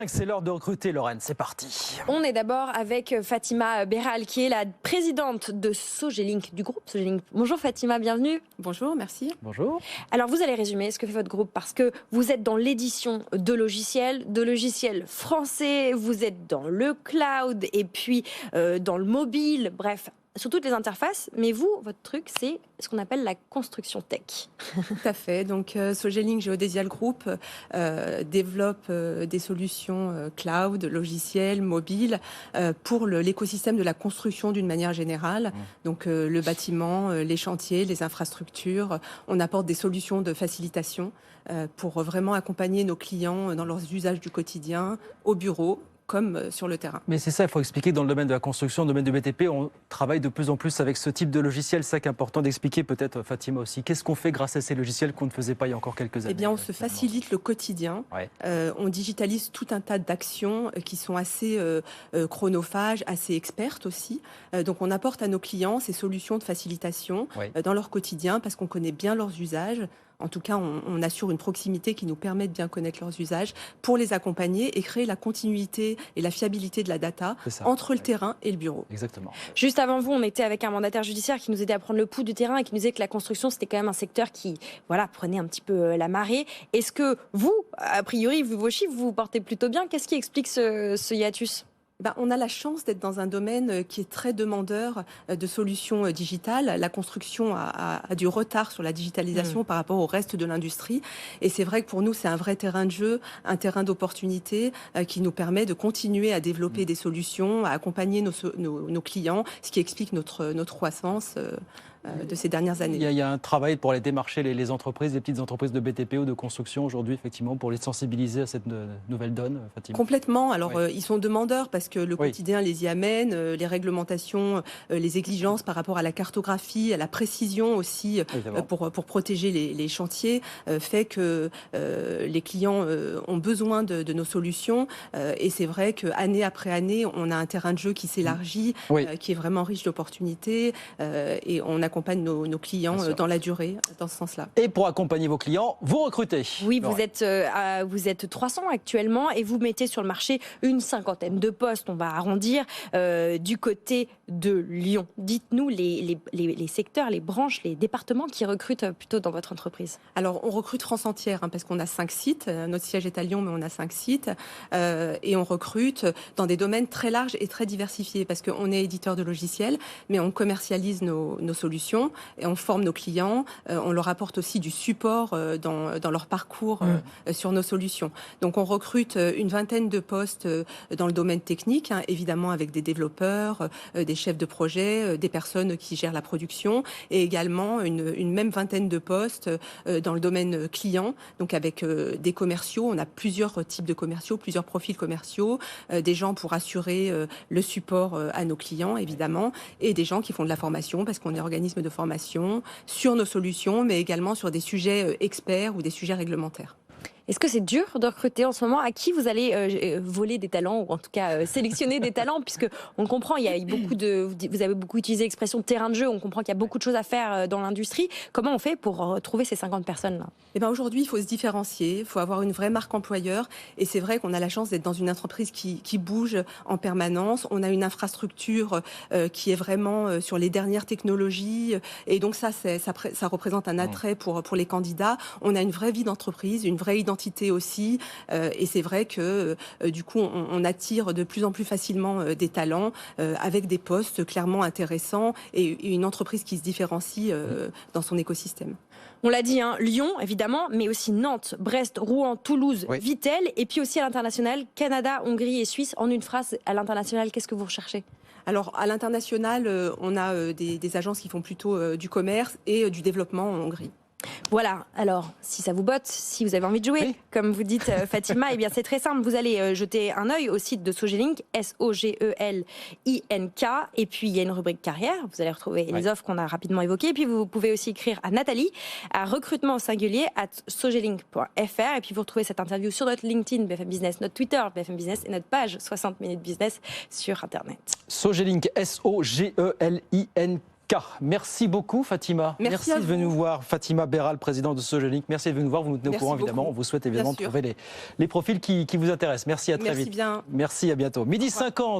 C'est l'heure de recruter, Lorraine, c'est parti. On est d'abord avec Fatima Beral, qui est la présidente de Sogelink, du groupe Sogelink. Bonjour Fatima, bienvenue. Bonjour, merci. Bonjour. Alors vous allez résumer ce que fait votre groupe, parce que vous êtes dans l'édition de logiciels français, vous êtes dans le cloud et puis dans le mobile, bref, sur toutes les interfaces. Mais vous, votre truc, c'est ce qu'on appelle la construction tech. Tout à fait. Donc, Sogelink Geodesial Group développe des solutions cloud, logiciels, mobiles pour l'écosystème de la construction d'une manière générale. Donc, le bâtiment, les chantiers, les infrastructures. On apporte des solutions de facilitation pour vraiment accompagner nos clients dans leurs usages du quotidien, au bureau, comme sur le terrain. Mais c'est ça, il faut expliquer, dans le domaine de la construction, dans le domaine du BTP, on travaille de plus en plus avec ce type de logiciel. C'est ça qui est important d'expliquer, peut-être Fatima aussi. Qu'est-ce qu'on fait grâce à ces logiciels qu'on ne faisait pas il y a encore quelques années? Eh bien, on se facilite le quotidien. Ouais. On digitalise tout un tas d'actions qui sont assez chronophages, assez expertes aussi. Donc, on apporte à nos clients ces solutions de facilitation dans leur quotidien parce qu'on connaît bien leurs usages. En tout cas, on assure une proximité qui nous permet de bien connaître leurs usages pour les accompagner et créer la continuité et la fiabilité de la data entre le terrain et le bureau. Exactement. Juste avant vous, on était avec un mandataire judiciaire qui nous aidait à prendre le pouls du terrain et qui nous disait que la construction, c'était quand même un secteur qui prenait un petit peu la marée. Est-ce que vous, a priori, vu vos chiffres, vous vous portez plutôt bien? Qu'est-ce qui explique ce hiatus? On a la chance d'être dans un domaine qui est très demandeur de solutions digitales. La construction a du retard sur la digitalisation par rapport au reste de l'industrie. Et c'est vrai que pour nous, c'est un vrai terrain de jeu, un terrain d'opportunité qui nous permet de continuer à développer des solutions, à accompagner nos clients, ce qui explique notre croissance de ces dernières années. Il y a un travail pour aller démarcher les entreprises, les petites entreprises de BTP ou de construction aujourd'hui, effectivement, pour les sensibiliser à cette nouvelle donne, Fatima. Complètement. Alors, ils sont demandeurs parce que le quotidien les y amène, les réglementations, les exigences par rapport à la cartographie, à la précision aussi, pour protéger les chantiers, fait que les clients ont besoin de nos solutions. Et c'est vrai qu'année après année, on a un terrain de jeu qui s'élargit, qui est vraiment riche d'opportunités. Et on accompagne nos clients dans la durée, dans ce sens-là. Et pour accompagner vos clients, vous recrutez. Oui, vous êtes 300 actuellement et vous mettez sur le marché une cinquantaine de postes, on va arrondir, du côté de Lyon. Dites-nous les secteurs, les branches, les départements qui recrutent plutôt dans votre entreprise. Alors, on recrute France entière, parce qu'on a 5 sites. Notre siège est à Lyon, mais on a 5 sites. Et on recrute dans des domaines très larges et très diversifiés, parce qu'on est éditeur de logiciels, mais on commercialise nos solutions et on forme nos clients. On leur apporte aussi du support dans leur parcours sur nos solutions. Donc, on recrute une vingtaine de postes dans le domaine technique, évidemment avec des développeurs, des chefs de projet, des personnes qui gèrent la production et également une même vingtaine de postes dans le domaine client, donc avec des commerciaux. On a plusieurs types de commerciaux, plusieurs profils commerciaux, des gens pour assurer le support à nos clients, évidemment, et des gens qui font de la formation parce qu'on est organisme de formation sur nos solutions, mais également sur des sujets experts ou des sujets réglementaires. Est-ce que c'est dur de recruter en ce moment? À qui vous allez voler des talents, ou en tout cas sélectionner des talents, puisque on comprend, il y a vous avez beaucoup utilisé l'expression terrain de jeu, on comprend qu'il y a beaucoup de choses à faire dans l'industrie. Comment on fait pour trouver ces 50 personnes-là? Aujourd'hui, il faut se différencier, il faut avoir une vraie marque employeur, et c'est vrai qu'on a la chance d'être dans une entreprise qui bouge en permanence. On a une infrastructure qui est vraiment sur les dernières technologies, et donc ça représente un attrait pour les candidats. On a une vraie vie d'entreprise, une vraie identité aussi, et c'est vrai que du coup on attire de plus en plus facilement des talents avec des postes clairement intéressants et une entreprise qui se différencie dans son écosystème. On l'a dit, Lyon évidemment, mais aussi Nantes, Brest, Rouen, Toulouse, Vittel, et puis aussi à l'international, Canada, Hongrie et Suisse. En une phrase, à l'international, qu'est-ce que vous recherchez? Alors, à l'international, on a des agences qui font plutôt du commerce et du développement en Hongrie. Voilà, alors si ça vous botte, si vous avez envie de jouer, comme vous dites Fatima, eh bien c'est très simple, vous allez jeter un œil au site de Sogelink, Sogelink, et puis il y a une rubrique carrière, vous allez retrouver les offres qu'on a rapidement évoquées, et puis vous pouvez aussi écrire à Nathalie, à recrutement au singulier, @sogelink.fr, et puis vous retrouvez cette interview sur notre LinkedIn BFM Business, notre Twitter BFM Business et notre page 60 minutes business sur Internet. Sogelink, Sogelink. Merci beaucoup Fatima. Merci de venir nous voir. Fatima Berral, présidente de Sogelink. Merci de venir nous voir. Vous nous tenez au courant évidemment. On vous souhaite évidemment de trouver les profils qui vous intéressent. Merci, à très vite. Merci bien. Merci, à bientôt. 12h50.